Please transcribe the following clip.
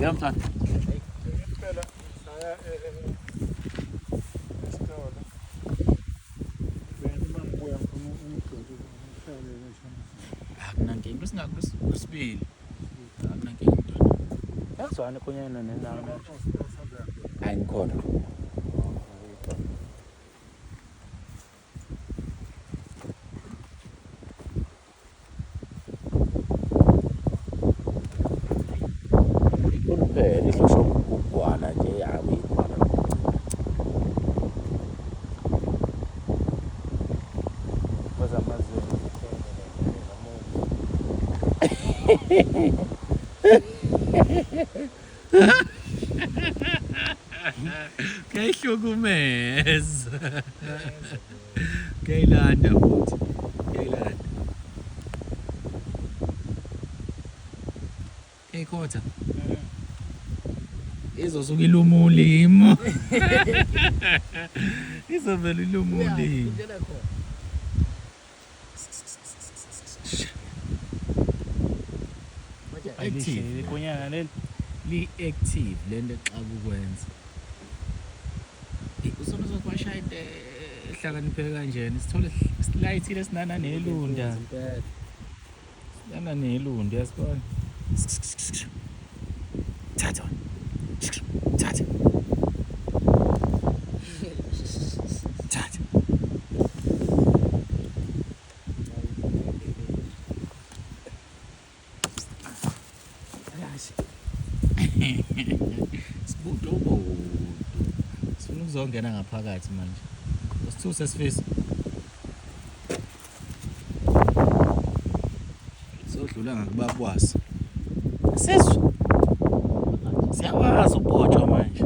Ngiyamthanda. Impela saya esitolo. Bese mangibuya ngifuna umgqozi ngihlale leshana. Akunankinga kusibili. Akunankinga mntwana. Yakuzwana khonyana nenami. Hayi ngikhona. Phela ihlosho ukugwana nje yabe igwana. Bazamazwe. Kuyahlukumeza. Kuyilanda futhi. Kuyilanda. Khotha. Izosuka iluma ulimo. Izovela iluma ulimo. Active Kunyana leli. li-active lento xa kukwenza. Usona sokwashaya into ehlakanipheke kanjena sithole silayithile sinana nelunda. Sinana nelunda yasibona. Thatha. Thatha. Thatha. Sibudo. Sifuna ukuzongena ngaphakathi manje. Usithuse sifisa. Sodlula ngakubabwasa. Sizwe. Siyawazi ubhotshwa manje.